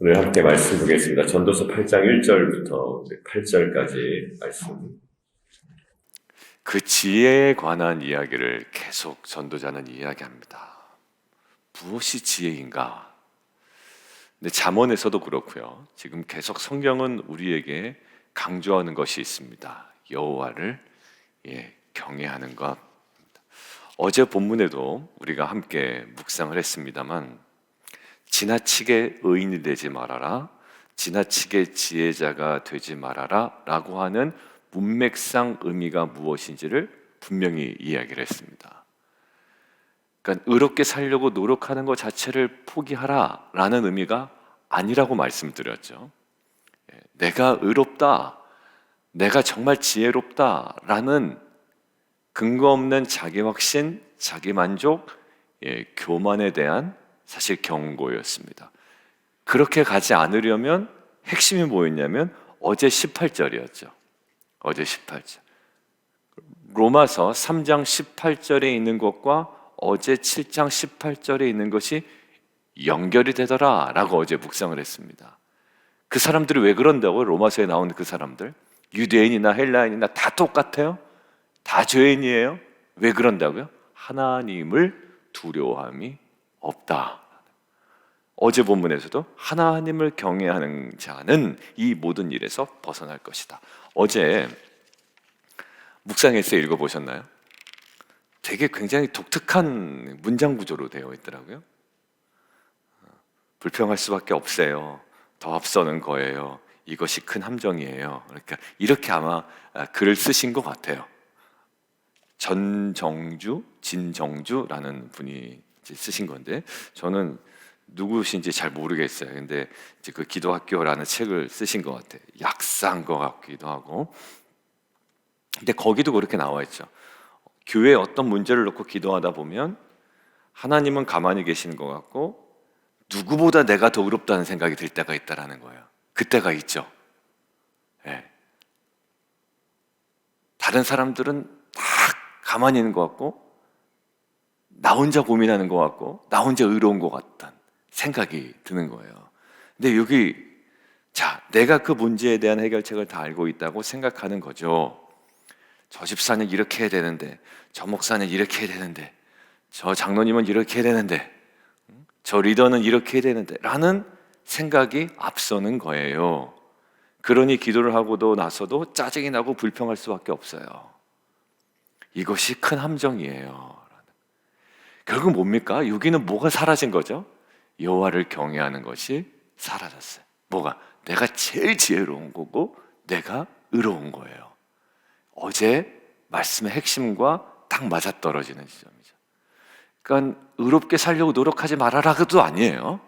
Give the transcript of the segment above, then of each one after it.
오늘 함께 말씀 보겠습니다. 전도서 8장 1절부터 8절까지 말씀. 그 지혜에 관한 이야기를 계속 전도자는 이야기합니다. 무엇이 지혜인가? 근데 잠언에서도 그렇고요. 지금 계속 성경은 우리에게 강조하는 것이 있습니다. 여호와를 경외하는 것. 어제 본문에도 우리가 함께 묵상을 했습니다만, 지나치게 의인이 되지 말아라, 지나치게 지혜자가 되지 말아라 라고 하는 문맥상 의미가 무엇인지를 분명히 이야기를 했습니다. 그러니까 의롭게 살려고 노력하는 것 자체를 포기하라 라는 의미가 아니라고 말씀드렸죠. 내가 의롭다, 내가 정말 지혜롭다 라는 근거 없는 자기 확신, 자기 만족, 교만에 대한 사실 경고였습니다. 그렇게 가지 않으려면 핵심이 뭐였냐면 어제 18절이었죠. 어제 18절. 로마서 3장 18절에 있는 것과 어제 7장 18절에 있는 것이 연결이 되더라 라고 어제 묵상을 했습니다. 그 사람들이 왜 그런다고요? 로마서에 나오는 그 사람들, 유대인이나 헬라인이나 다 똑같아요? 다 죄인이에요? 왜 그런다고요? 하나님을 두려워함이 없다. 어제 본문에서도 하나님을 경외하는 자는 이 모든 일에서 벗어날 것이다. 어제 묵상에서 읽어보셨나요? 되게 굉장히 독특한 문장 구조로 되어 있더라고요. 불평할 수밖에 없어요. 더 앞서는 거예요. 이것이 큰 함정이에요. 그러니까 이렇게 아마 글을 쓰신 것 같아요. 전정주, 진정주라는 분이 쓰신 건데, 저는 누구신지 잘 모르겠어요. 근데 이제 그 기도학교라는 책을 쓰신 것 같아요. 약사인 것 같기도 하고. 근데 거기도 그렇게 나와 있죠. 교회에 어떤 문제를 놓고 기도하다 보면 하나님은 가만히 계시는 것 같고 누구보다 내가 더 의롭다는 생각이 들 때가 있다라는 거예요. 그때가 있죠. 네. 다른 사람들은 다 가만히 있는 것 같고 나 혼자 고민하는 것 같고 나 혼자 의로운 것 같다는 생각이 드는 거예요. 근데 여기 내가 그 문제에 대한 해결책을 다 알고 있다고 생각하는 거죠. 저 집사는 이렇게 해야 되는데, 저 목사는 이렇게 해야 되는데, 저 장로님은 이렇게 해야 되는데, 저 리더는 이렇게 해야 되는데 라는 생각이 앞서는 거예요. 그러니 기도를 하고도 나서도 짜증이 나고 불평할 수밖에 없어요. 이것이 큰 함정이에요. 결국 뭡니까? 여기는 뭐가 사라진 거죠? 여호와를 경외하는 것이 사라졌어요. 뭐가? 내가 제일 지혜로운 거고 내가 의로운 거예요. 어제 말씀의 핵심과 딱 맞아떨어지는 지점이죠. 그러니까 의롭게 살려고 노력하지 말아라도 아니에요.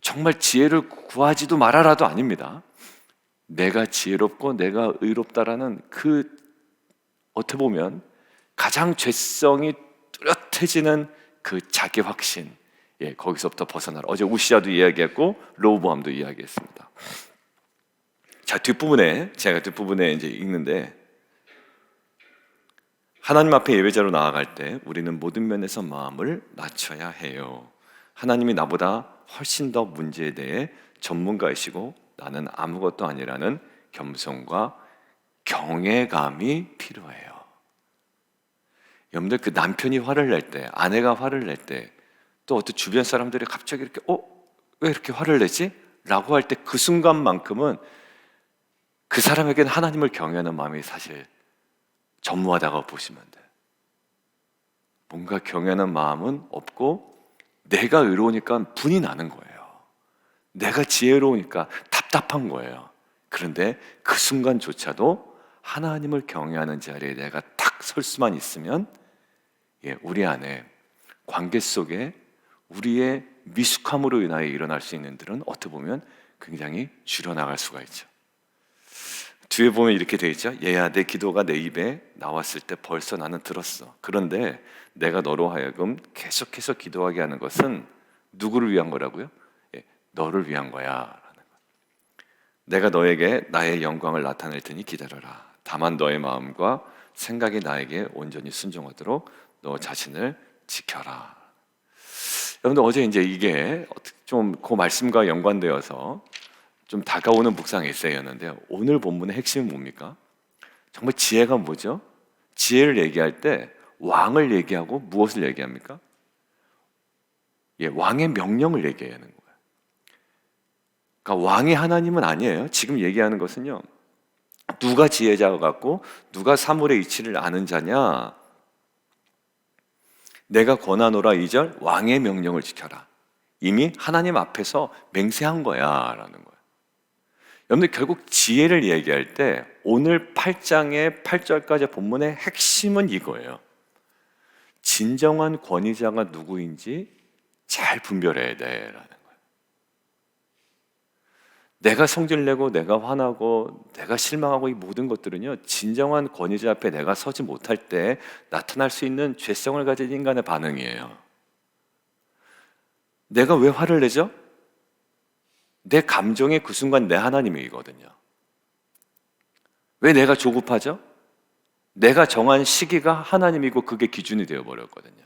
정말 지혜를 구하지도 말아라도 아닙니다. 내가 지혜롭고 내가 의롭다라는 그 어떻게 보면 가장 죄성이 뚜렷해지는 그 자기 확신, 거기서부터 벗어나라. 어제 우시아도 이야기했고 로보암도 이야기했습니다. 제가 뒷부분에 이제 읽는데, 하나님 앞에 예배자로 나아갈 때 우리는 모든 면에서 마음을 낮춰야 해요. 하나님이 나보다 훨씬 더 문제에 대해 전문가이시고 나는 아무것도 아니라는 겸손과 경외감이 필요해요. 여러분들, 그 남편이 화를 낼 때, 아내가 화를 낼 때, 또 어떤 주변 사람들이 갑자기 이렇게 왜 이렇게 화를 내지? 라고 할 때 그 순간만큼은 그 사람에게는 하나님을 경외하는 마음이 사실 전무하다고 보시면 돼요. 뭔가 경외하는 마음은 없고 내가 의로우니까 분이 나는 거예요. 내가 지혜로우니까 답답한 거예요. 그런데 그 순간조차도 하나님을 경외하는 자리에 내가 딱 설 수만 있으면 우리 안에 관계 속에 우리의 미숙함으로 인하여 일어날 수 있는 일들은 어떻게 보면 굉장히 줄여나갈 수가 있죠. 뒤에 보면 이렇게 되어 있죠. 얘야, 내 기도가 내 입에 나왔을 때 벌써 나는 들었어. 그런데 내가 너로 하여금 계속해서 기도하게 하는 것은 누구를 위한 거라고요? 너를 위한 거야. 내가 너에게 나의 영광을 나타낼 테니 기다려라. 다만 너의 마음과 생각이 나에게 온전히 순종하도록 너 자신을 지켜라. 여러분들 어제 이제 이게 좀 그 말씀과 연관되어서 좀 다가오는 묵상 에세이였는데요. 오늘 본문의 핵심은 뭡니까? 정말 지혜가 뭐죠? 지혜를 얘기할 때 왕을 얘기하고 무엇을 얘기합니까? 예, 왕의 명령을 얘기하는 거예요. 그러니까 왕이 하나님은 아니에요. 지금 얘기하는 것은요. 누가 지혜자 같고 누가 사물의 이치를 아는 자냐? 내가 권하노라 2절 왕의 명령을 지켜라. 이미 하나님 앞에서 맹세한 거야 라는 거예요. 여러분들 결국 지혜를 얘기할 때 오늘 8장의 8절까지 본문의 핵심은 이거예요. 진정한 권위자가 누구인지 잘 분별해야 돼라는 거예요. 내가 성질내고 내가 화나고 내가 실망하고 이 모든 것들은요, 진정한 권위자 앞에 내가 서지 못할 때 나타날 수 있는 죄성을 가진 인간의 반응이에요. 내가 왜 화를 내죠? 내 감정이 그 순간 내 하나님이거든요. 왜 내가 조급하죠? 내가 정한 시기가 하나님이고 그게 기준이 되어버렸거든요.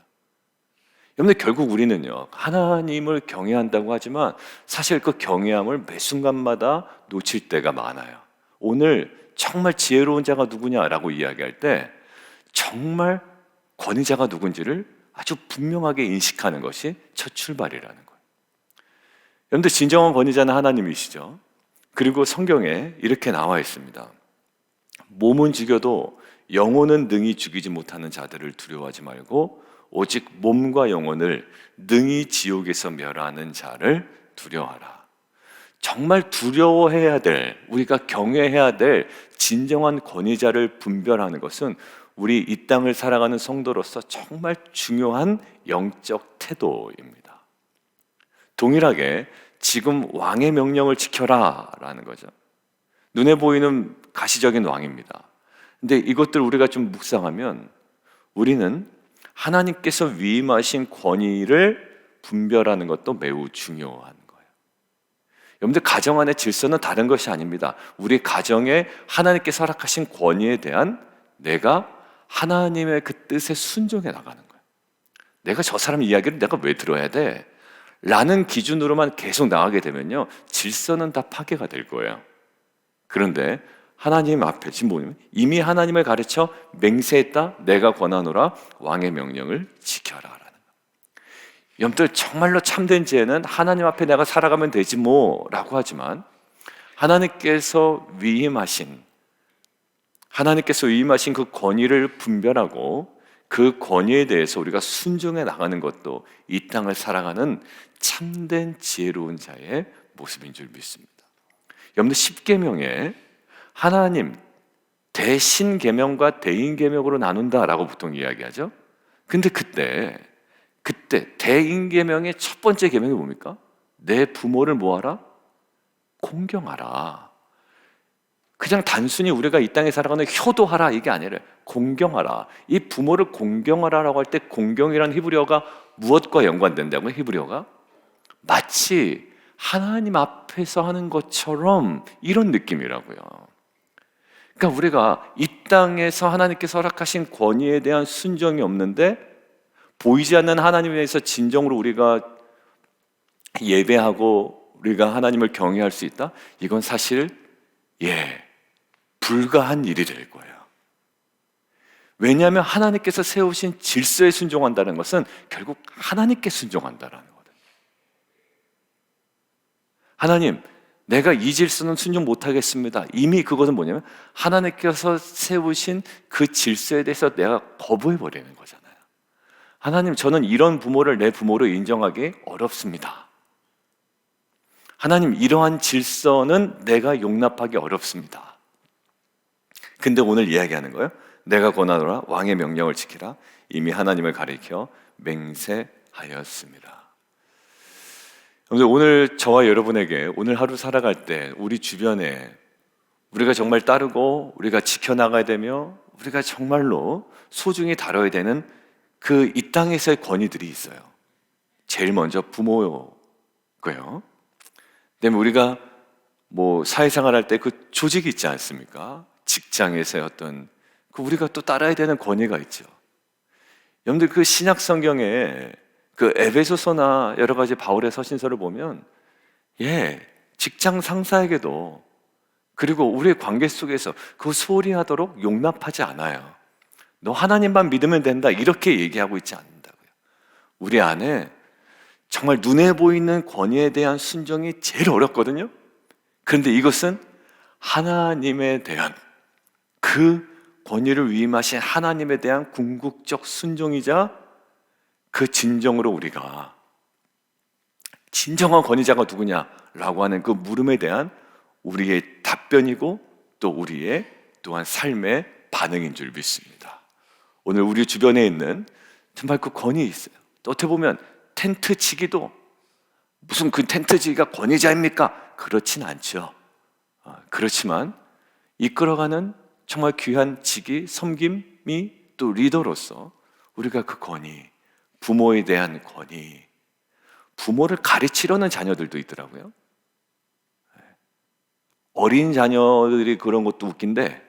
여러분들 결국 우리는요, 하나님을 경외한다고 하지만 사실 그 경외함을 매 순간마다 놓칠 때가 많아요. 오늘 정말 지혜로운 자가 누구냐라고 이야기할 때 정말 권위자가 누군지를 아주 분명하게 인식하는 것이 첫 출발이라는 거예요. 여러분들 진정한 권위자는 하나님이시죠. 그리고 성경에 이렇게 나와 있습니다. 몸은 죽여도 영혼은 능히 죽이지 못하는 자들을 두려워하지 말고 오직 몸과 영혼을 능히 지옥에서 멸하는 자를 두려워하라. 정말 두려워해야 될, 우리가 경외해야 될 진정한 권위자를 분별하는 것은 우리 이 땅을 살아가는 성도로서 정말 중요한 영적 태도입니다. 동일하게 지금 왕의 명령을 지켜라 라는 거죠. 눈에 보이는 가시적인 왕입니다. 근데 이것들 우리가 좀 묵상하면 우리는 하나님께서 위임하신 권위를 분별하는 것도 매우 중요한 거예요. 여러분들 가정 안의 질서는 다른 것이 아닙니다. 우리 가정에 하나님께서 허락하신 권위에 대한 내가 하나님의 그 뜻에 순종해 나가는 거예요. 내가 저 사람 이야기를 내가 왜 들어야 돼? 라는 기준으로만 계속 나가게 되면요, 질서는 다 파괴가 될 거예요. 그런데 하나님 앞에 지금 보면 이미 하나님을 가르쳐 맹세했다. 내가 권하노라 왕의 명령을 지켜라 라는 거. 여러분들 정말로 참된 지혜는 하나님 앞에 내가 살아가면 되지 뭐 라고 하지만 하나님께서 위임하신 그 권위를 분별하고 그 권위에 대해서 우리가 순종해 나가는 것도 이 땅을 살아가는 참된 지혜로운 자의 모습인 줄 믿습니다. 여러분들 10계명에 하나님 대신계명과 대인계명으로 나눈다라고 보통 이야기하죠. 근데 그때 대인계명의 첫 번째 계명이 뭡니까? 내 부모를 뭐하라? 공경하라. 그냥 단순히 우리가 이 땅에 살아가는 효도하라 이게 아니라 공경하라. 이 부모를 공경하라라고 할 때 공경이라는 히브리어가 무엇과 연관된다고요? 히브리어가 마치 하나님 앞에서 하는 것처럼 이런 느낌이라고요. 그러니까 우리가 이 땅에서 하나님께서 허락하신 권위에 대한 순종이 없는데 보이지 않는 하나님에 대해서 진정으로 우리가 예배하고 우리가 하나님을 경외할 수 있다? 이건 사실 불가한 일이 될 거예요. 왜냐하면 하나님께서 세우신 질서에 순종한다는 것은 결국 하나님께 순종한다라는 거거든요. 하나님, 내가 이 질서는 순종 못하겠습니다. 이미 그것은 뭐냐면 하나님께서 세우신 그 질서에 대해서 내가 거부해버리는 거잖아요. 하나님, 저는 이런 부모를 내 부모로 인정하기 어렵습니다. 하나님, 이러한 질서는 내가 용납하기 어렵습니다. 근데 오늘 이야기하는 거예요. 내가 권하노라 왕의 명령을 지키라. 이미 하나님을 가리켜 맹세하였습니다. 오늘 저와 여러분에게 오늘 하루 살아갈 때 우리 주변에 우리가 정말 따르고 우리가 지켜나가야 되며 우리가 정말로 소중히 다뤄야 되는 그 이 땅에서의 권위들이 있어요. 제일 먼저 부모고요. 그다음에 우리가 사회생활 할 때 그 조직이 있지 않습니까? 직장에서의 어떤 우리가 또 따라야 되는 권위가 있죠. 여러분들 그 신약 성경에 그 에베소서나 여러 가지 바울의 서신서를 보면 직장 상사에게도 그리고 우리의 관계 속에서 그 소홀히 하도록 용납하지 않아요. 너 하나님만 믿으면 된다 이렇게 얘기하고 있지 않는다고요. 우리 안에 정말 눈에 보이는 권위에 대한 순종이 제일 어렵거든요. 그런데 이것은 하나님에 대한 그 권위를 위임하신 하나님에 대한 궁극적 순종이자 그 진정으로 우리가 진정한 권위자가 누구냐라고 하는 그 물음에 대한 우리의 답변이고 또 우리의 또한 삶의 반응인 줄 믿습니다. 오늘 우리 주변에 있는 정말 그 권위 있어요. 또 어떻게 보면 텐트 치기도 무슨 그 텐트 치기가 권위자입니까? 그렇진 않죠. 그렇지만 이끌어가는 정말 귀한 직위, 섬김이 또 리더로서 우리가 그 권위, 부모에 대한 권위, 부모를 가르치려는 자녀들도 있더라고요. 어린 자녀들이 그런 것도 웃긴데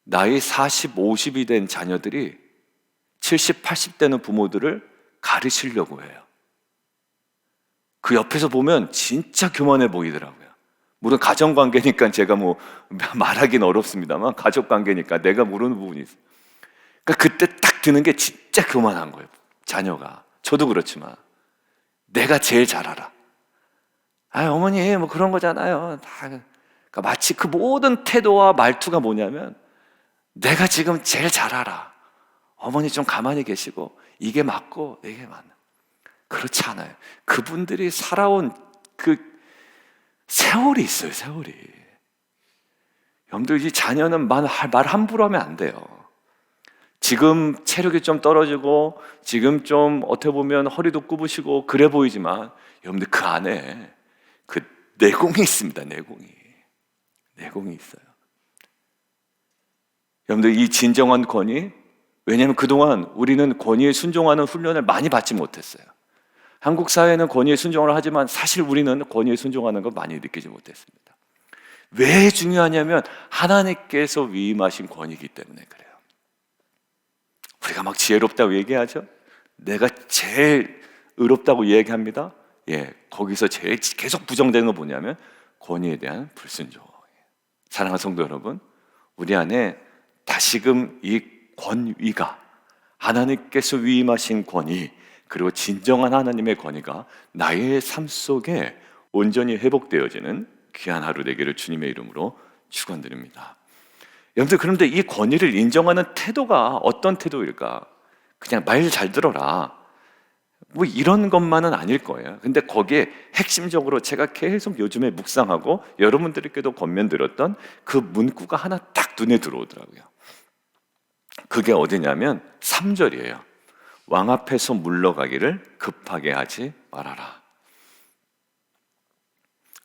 나이 40, 50이 된 자녀들이 70, 80대는 부모들을 가르치려고 해요. 그 옆에서 보면 진짜 교만해 보이더라고요. 물론 가정관계니까 제가 말하기는 어렵습니다만 가족관계니까 내가 모르는 부분이 있어요. 그러니까 그때 딱 드는 게 진짜 교만한 거예요. 자녀가. 저도 그렇지만 내가 제일 잘 알아. 어머니 그런 거잖아요. 그러니까 마치 그 모든 태도와 말투가 뭐냐면 내가 지금 제일 잘 알아. 어머니 좀 가만히 계시고 이게 맞고 이게 맞나. 그렇지 않아요. 그분들이 살아온 그 세월이 있어요. 세월이. 여러분들 이 자녀는 말 함부로 하면 안 돼요. 지금 체력이 좀 떨어지고 지금 좀 어떻게 보면 허리도 굽으시고 그래 보이지만 여러분들 그 안에 그 내공이 있습니다. 내공이 있어요. 여러분들 이 진정한 권위, 왜냐하면 그동안 우리는 권위에 순종하는 훈련을 많이 받지 못했어요. 한국 사회는 권위에 순종을 하지만 사실 우리는 권위에 순종하는 걸 많이 느끼지 못했습니다. 왜 중요하냐면 하나님께서 위임하신 권위이기 때문에 그래요. 우리가 막 지혜롭다고 얘기하죠. 내가 제일 의롭다고 얘기합니다. 거기서 제일 계속 부정되는 건 뭐냐면 권위에 대한 불순종. 사랑하는 성도 여러분, 우리 안에 다시금 이 권위가 하나님께서 위임하신 권위 그리고 진정한 하나님의 권위가 나의 삶 속에 온전히 회복되어지는 귀한 하루 되기를 주님의 이름으로 축원드립니다. 여러분들 그런데 이 권위를 인정하는 태도가 어떤 태도일까? 그냥 말 잘 들어라 이런 것만은 아닐 거예요. 근데 거기에 핵심적으로 제가 계속 요즘에 묵상하고 여러분들께도 권면드렸던 그 문구가 하나 딱 눈에 들어오더라고요. 그게 어디냐면 3절이에요. 왕 앞에서 물러가기를 급하게 하지 말아라.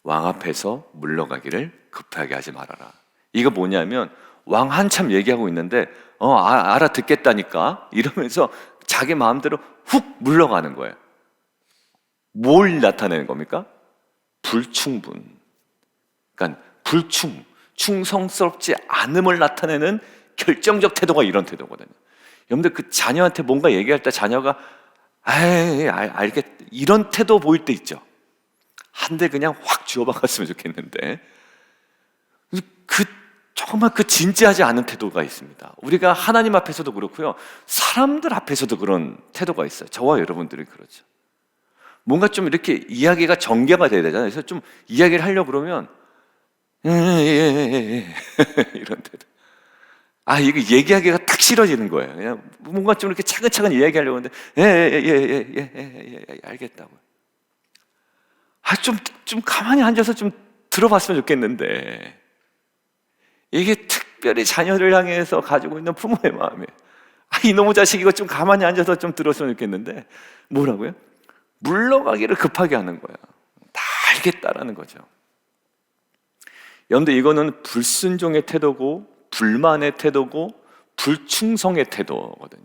왕 앞에서 물러가기를 급하게 하지 말아라. 이거 뭐냐면 왕 한참 얘기하고 있는데 알아듣겠다니까 이러면서 자기 마음대로 훅 물러가는 거예요. 뭘 나타내는 겁니까? 불충분. 그러니까 충성스럽지 않음을 나타내는 결정적 태도가 이런 태도거든요. 여러분들 그 자녀한테 뭔가 얘기할 때 자녀가 알겠 이런 태도 보일 때 있죠. 한 대 그냥 확 쥐어박았으면 좋겠는데 정말 그 진지하지 않은 태도가 있습니다. 우리가 하나님 앞에서도 그렇고요, 사람들 앞에서도 그런 태도가 있어요. 저와 여러분들이 그렇죠. 뭔가 좀 이렇게 이야기가 전개가 돼야 되잖아요. 그래서 좀 이야기를 하려고 그러면 이런 태도. 이거 얘기하기가 딱 싫어지는 거예요. 그냥 뭔가 좀 이렇게 차근차근 이야기하려고 하는데 알겠다고요. 좀 가만히 앉아서 좀 들어봤으면 좋겠는데 이게 특별히 자녀를 향해서 가지고 있는 부모의 마음이에요. 이놈의 자식 이거 좀 가만히 앉아서 좀 들었으면 좋겠는데 뭐라고요? 물러가기를 급하게 하는 거예요. 다 알겠다라는 거죠. 여러분들 이거는 불순종의 태도고 불만의 태도고 불충성의 태도거든요.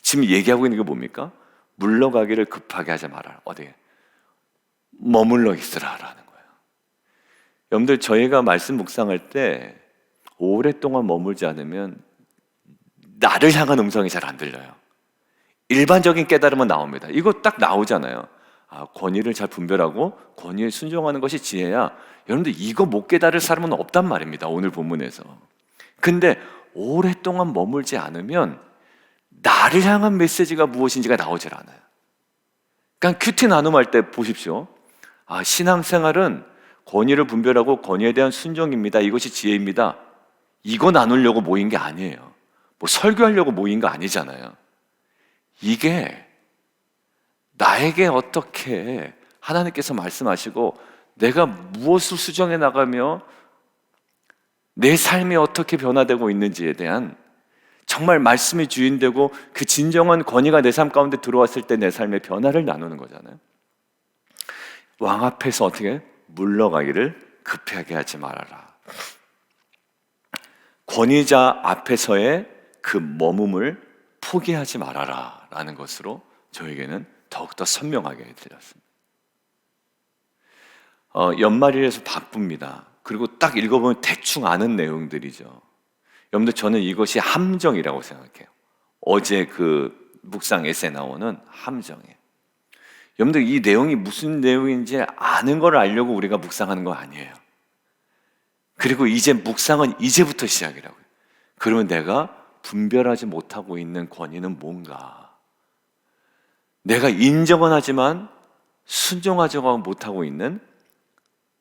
지금 얘기하고 있는 게 뭡니까? 물러가기를 급하게 하지 마라. 어디에? 머물러 있으라라는 거예요. 여러분들 저희가 말씀 묵상할 때 오랫동안 머물지 않으면 나를 향한 음성이 잘 안 들려요. 일반적인 깨달음은 나옵니다. 이거 딱 나오잖아요. 아, 권위를 잘 분별하고 권위에 순종하는 것이 지혜야. 여러분들 이거 못 깨달을 사람은 없단 말입니다. 오늘 본문에서. 근데 오랫동안 머물지 않으면 나를 향한 메시지가 무엇인지가 나오질 않아요. 그러니까 큐티 나눔할 때 보십시오. 아, 신앙생활은 권위를 분별하고 권위에 대한 순종입니다. 이것이 지혜입니다. 이거 나누려고 모인 게 아니에요. 뭐 설교하려고 모인 거 아니잖아요. 이게 나에게 어떻게 하나님께서 말씀하시고 내가 무엇을 수정해 나가며 내 삶이 어떻게 변화되고 있는지에 대한 정말 말씀이 주인되고 그 진정한 권위가 내 삶 가운데 들어왔을 때 내 삶의 변화를 나누는 거잖아요. 왕 앞에서 어떻게 물러가기를 급하게 하지 말아라. 권위자 앞에서의 그 머금을 포기하지 말아라 라는 것으로 저에게는 더욱더 선명하게 들렸습니다. 연말이라서 바쁩니다. 그리고 딱 읽어보면 대충 아는 내용들이죠. 여러분들 저는 이것이 함정이라고 생각해요. 어제 그 묵상에서 나오는 함정이에요. 여러분들 이 내용이 무슨 내용인지 아는 걸 알려고 우리가 묵상하는 거 아니에요. 그리고 이제 묵상은 이제부터 시작이라고요. 그러면 내가 분별하지 못하고 있는 권위는 뭔가? 내가 인정은 하지만 순종하지 못하고 있는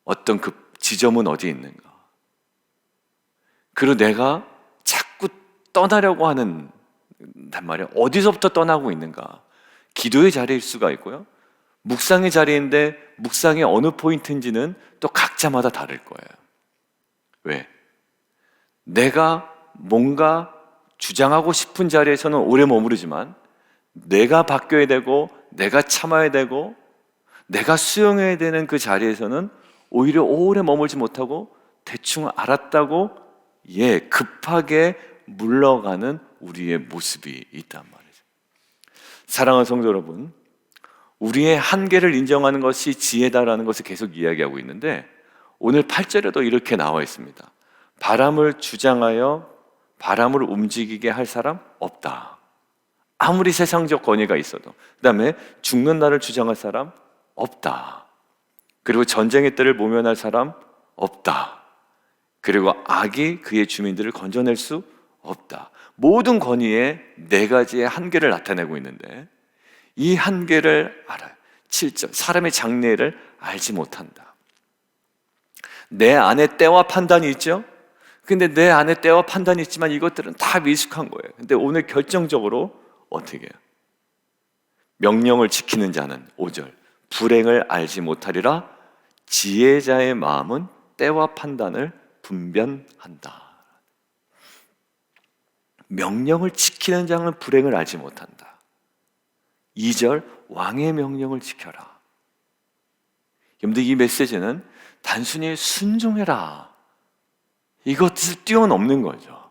어떤 그 지점은 어디 있는가? 그리고 내가 자꾸 떠나려고 하는 말이야. 어디서부터 떠나고 있는가? 기도의 자리일 수가 있고요. 묵상의 자리인데 묵상의 어느 포인트인지는 또 각자마다 다를 거예요. 왜? 내가 뭔가 주장하고 싶은 자리에서는 오래 머무르지만 내가 바뀌어야 되고 내가 참아야 되고 내가 수용해야 되는 그 자리에서는 오히려 오래 머물지 못하고 대충 알았다고 급하게 물러가는 우리의 모습이 있단 말이죠. 사랑하는 성도 여러분, 우리의 한계를 인정하는 것이 지혜다라는 것을 계속 이야기하고 있는데 오늘 8절에도 이렇게 나와 있습니다. 바람을 주장하여 바람을 움직이게 할 사람 없다. 아무리 세상적 권위가 있어도. 그 다음에 죽는 날을 주장할 사람 없다. 그리고 전쟁의 때를 모면할 사람 없다. 그리고 악이 그의 주민들을 건져낼 수 없다. 모든 권위에 네 가지의 한계를 나타내고 있는데 이 한계를 알아요. 7절, 사람의 장래를 알지 못한다. 내 안에 때와 판단이 있죠? 근데 내 안에 때와 판단이 있지만 이것들은 다 미숙한 거예요. 근데 오늘 결정적으로 어떻게 해요? 명령을 지키는 자는 5절, 불행을 알지 못하리라. 지혜자의 마음은 때와 판단을 분별한다. 명령을 지키는 자는 불행을 알지 못한다. 2절, 왕의 명령을 지켜라. 여러분들 이 메시지는 단순히 순종해라 이것을 뛰어넘는 거죠.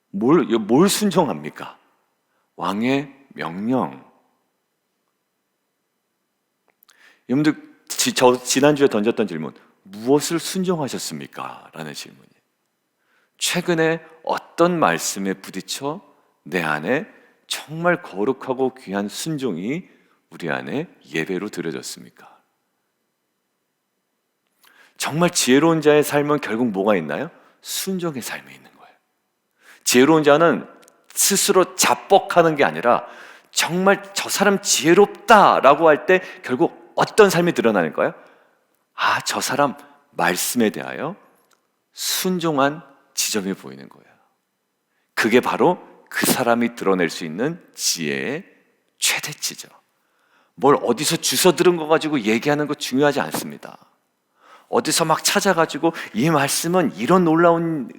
뭘 순종합니까? 왕의 명령. 여러분들 지난주에 던졌던 질문, 무엇을 순종하셨습니까? 라는 질문이에요. 최근에 어떤 말씀에 부딪혀 내 안에 정말 거룩하고 귀한 순종이 우리 안에 예배로 드려졌습니까? 정말 지혜로운 자의 삶은 결국 뭐가 있나요? 순종의 삶이 있는 거예요. 지혜로운 자는 스스로 자뻑하는 게 아니라 정말 저 사람 지혜롭다라고 할 때 결국 어떤 삶이 드러나는가요? 아, 저 사람 말씀에 대하여 순종한 지점이 보이는 거예요. 그게 바로 그 사람이 드러낼 수 있는 지혜의 최대치죠. 뭘 어디서 주워 들은 거 가지고 얘기하는 거 중요하지 않습니다. 어디서 막 찾아가지고 이 말씀은 이런 놀라운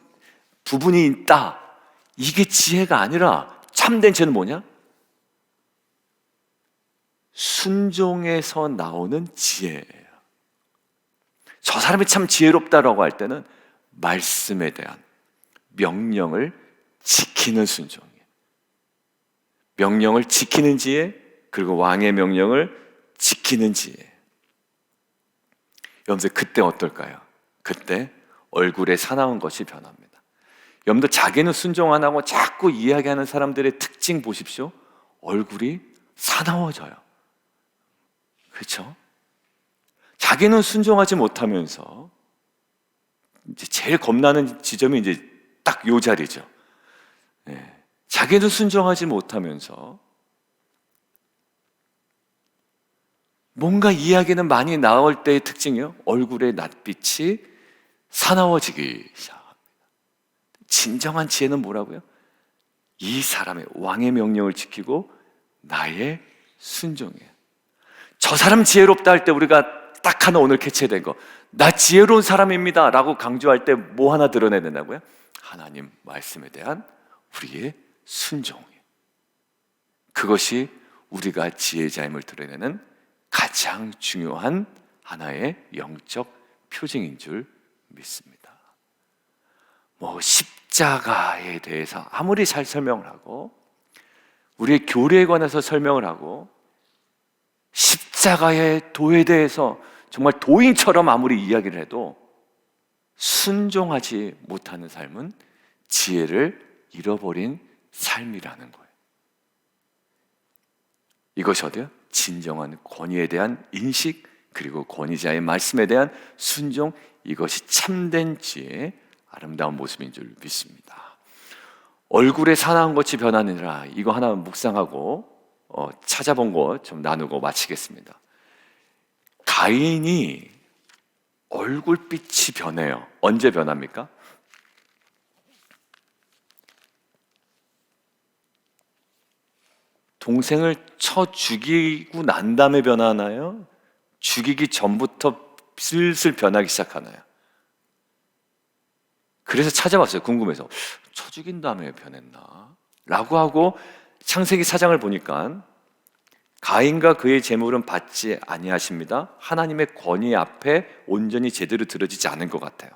부분이 있다. 이게 지혜가 아니라 참된 지혜는 뭐냐? 순종에서 나오는 지혜예요. 저 사람이 참 지혜롭다라고 할 때는 말씀에 대한 명령을 지키는 순종이에요. 명령을 지키는 지혜, 그리고 왕의 명령을 지키는 지혜. 여러분들 그때 어떨까요? 그때 얼굴에 사나운 것이 변합니다. 여러분들 자기는 순종 안 하고 자꾸 이야기하는 사람들의 특징 보십시오. 얼굴이 사나워져요. 그렇죠? 자기는 순종하지 못하면서 이제 제일 겁나는 지점이 이제 딱 요 자리죠. 자기는 순종하지 못하면서 뭔가 이야기는 많이 나올 때의 특징이요. 얼굴의 낯빛이 사나워지기 시작합니다. 진정한 지혜는 뭐라고요? 이 사람의 왕의 명령을 지키고 나의 순종이에요. 저 사람 지혜롭다 할 때 우리가 딱 하나 오늘 캐치된 거, 나 지혜로운 사람입니다 라고 강조할 때 뭐 하나 드러내야 된다고요? 하나님 말씀에 대한 우리의 순종이에요. 그것이 우리가 지혜자임을 드러내는 가장 중요한 하나의 영적 표징인 줄 믿습니다. 뭐 십자가에 대해서 아무리 잘 설명을 하고 우리의 교리에 관해서 설명을 하고 십자가의 도에 대해서 정말 도인처럼 아무리 이야기를 해도 순종하지 못하는 삶은 지혜를 잃어버린 삶이라는 거예요. 이것이 어디요? 진정한 권위에 대한 인식, 그리고 권위자의 말씀에 대한 순종, 이것이 참된 지혜의 아름다운 모습인 줄 믿습니다. 얼굴에 사나운 것이 변하느니라, 이거 하나 묵상하고 찾아본 거 좀 나누고 마치겠습니다. 가인이 얼굴빛이 변해요. 언제 변합니까? 동생을 쳐 죽이고 난 다음에 변하나요? 죽이기 전부터 슬슬 변하기 시작하나요? 그래서 찾아봤어요. 궁금해서. 쳐 죽인 다음에 변했나? 라고 하고 창세기 4장을 보니까 가인과 그의 재물은 받지 아니하십니다. 하나님의 권위 앞에 온전히 제대로 들어지지 않은 것 같아요.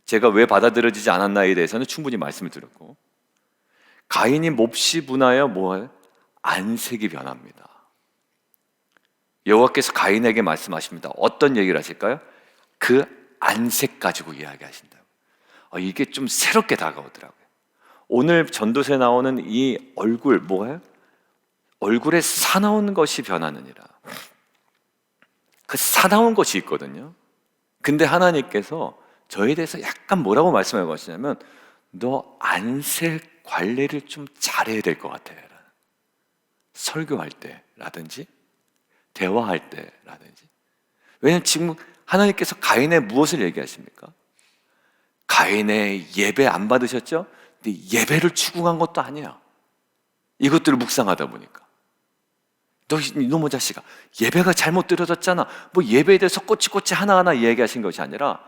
제가 왜 받아들여지지 않았나에 대해서는 충분히 말씀을 드렸고, 가인이 몹시 분하여 뭐예요? 안색이 변합니다. 여호와께서 가인에게 말씀하십니다. 어떤 얘기를 하실까요? 그 안색 가지고 이야기하신다고. 이게 좀 새롭게 다가오더라고요. 오늘 전도서에 나오는 이 얼굴, 뭐예요? 얼굴에 사나운 것이 변하느니라. 그 사나운 것이 있거든요. 근데 하나님께서 저에 대해서 약간 뭐라고 말씀하고 하시냐면, 너 안색 관리를 좀 잘해야 될 것 같아. 설교할 때라든지 대화할 때라든지. 왜냐하면 지금 하나님께서 가인의 무엇을 얘기하십니까? 가인의 예배 안 받으셨죠? 근데 예배를 추궁한 것도 아니야. 이것들을 묵상하다 보니까 너 이놈의 자식아, 예배가 잘못 드려졌잖아. 뭐 예배에 대해서 꼬치꼬치 하나하나 이야기하신 것이 아니라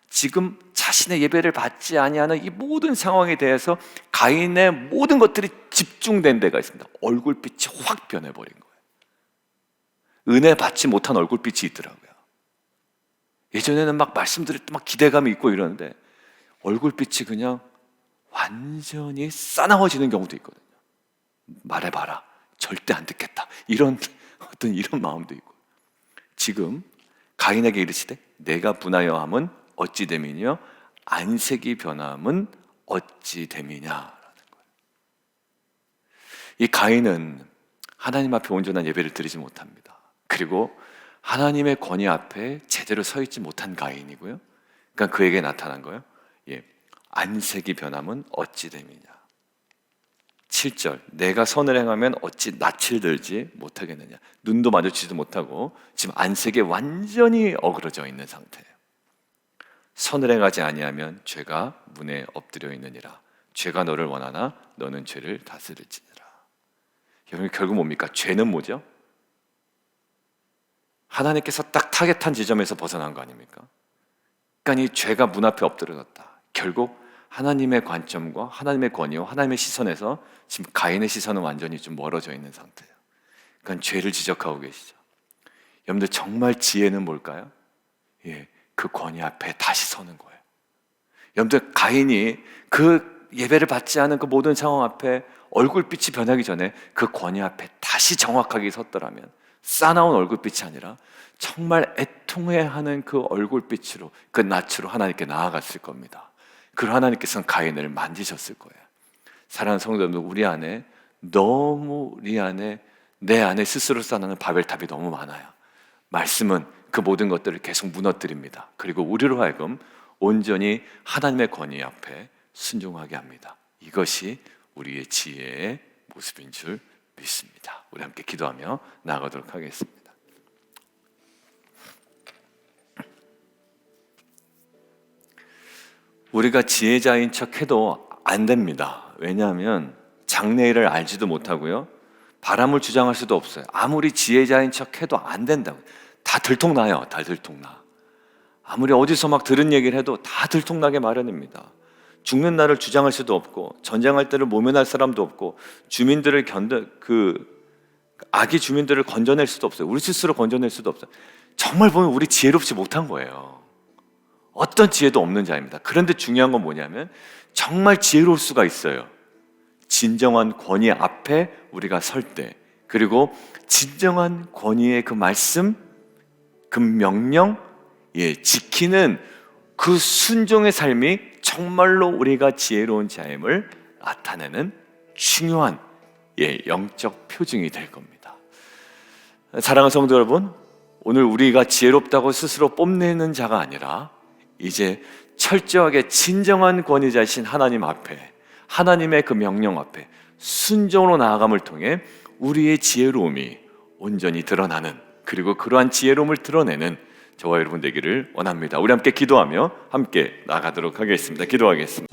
지금 자신의 예배를 받지 아니하는 이 모든 상황에 대해서 가인의 모든 것들이 집중된 데가 있습니다. 얼굴빛이 확 변해버린 거예요. 은혜 받지 못한 얼굴빛이 있더라고요. 예전에는 막 말씀드릴 때 막 기대감이 있고 이러는데 얼굴빛이 그냥 완전히 싸나워지는 경우도 있거든요. 말해봐라, 절대 안 듣겠다, 이런 어떤 이런 마음도 있고. 지금 가인에게 이르시되 내가 분하여 함은 어찌 됨이뇨? 안색이 변함은 어찌 됨이냐라는 거예요. 이 가인은 하나님 앞에 온전한 예배를 드리지 못합니다. 그리고 하나님의 권위 앞에 제대로 서 있지 못한 가인이고요. 그러니까 그에게 나타난 거예요. 안색이 변함은 어찌 됨이냐. 7절, 내가 선을 행하면 어찌 낯을 들지 못하겠느냐. 눈도 마주치지도 못하고 지금 안색에 완전히 어그러져 있는 상태예요. 선을 행하지 아니하면 죄가 문에 엎드려 있느니라. 죄가 너를 원하나 너는 죄를 다스릴지니라. 여러분, 결국 뭡니까? 죄는 뭐죠? 하나님께서 딱 타겟한 지점에서 벗어난 거 아닙니까? 그러니까 이 죄가 문 앞에 엎드려졌다. 결국 하나님의 관점과 하나님의 권위와 하나님의 시선에서 지금 가인의 시선은 완전히 좀 멀어져 있는 상태예요. 그러니까 죄를 지적하고 계시죠. 여러분들, 정말 지혜는 뭘까요? 그 권위 앞에 다시 서는 거예요. 여러분들, 가인이 그 예배를 받지 않은 그 모든 상황 앞에 얼굴빛이 변하기 전에 그 권위 앞에 다시 정확하게 섰더라면 싸나운 얼굴빛이 아니라 정말 애통해하는 그 얼굴빛으로, 그 낯으로 하나님께 나아갔을 겁니다. 그리고 하나님께서는 가인을 만지셨을 거예요. 사랑하는 성도 여러분, 우리 안에 너무 내 안에 스스로 쌓아놓은 바벨탑이 너무 많아요. 말씀은 그 모든 것들을 계속 무너뜨립니다. 그리고 우리로 하여금 온전히 하나님의 권위 앞에 순종하게 합니다. 이것이 우리의 지혜의 모습인 줄 믿습니다. 우리 함께 기도하며 나아가도록 하겠습니다. 우리가 지혜자인 척해도 안 됩니다. 왜냐하면 장래일을 알지도 못하고요, 바람을 주장할 수도 없어요. 아무리 지혜자인 척해도 안 된다고. 다 들통나요. 다 들통나. 아무리 어디서 막 들은 얘기를 해도 다 들통나게 마련입니다. 죽는 날을 주장할 수도 없고, 전쟁할 때를 모면할 사람도 없고, 주민들을 악의 주민들을 건져낼 수도 없어요. 우리 스스로 건져낼 수도 없어요. 정말 보면 우리 지혜롭지 못한 거예요. 어떤 지혜도 없는 자입니다. 그런데 중요한 건 뭐냐면 정말 지혜로울 수가 있어요. 진정한 권위 앞에 우리가 설 때, 그리고 진정한 권위의 그 말씀, 그 명령, 지키는 그 순종의 삶이 정말로 우리가 지혜로운 자임을 나타내는 중요한 영적 표징이 될 겁니다. 사랑하는 성도 여러분, 오늘 우리가 지혜롭다고 스스로 뽐내는 자가 아니라 이제 철저하게 진정한 권위자이신 하나님 앞에, 하나님의 그 명령 앞에 순종으로 나아감을 통해 우리의 지혜로움이 온전히 드러나는, 그리고 그러한 지혜로움을 드러내는 저와 여러분 되기를 원합니다. 우리 함께 기도하며 함께 나가도록 하겠습니다. 기도하겠습니다.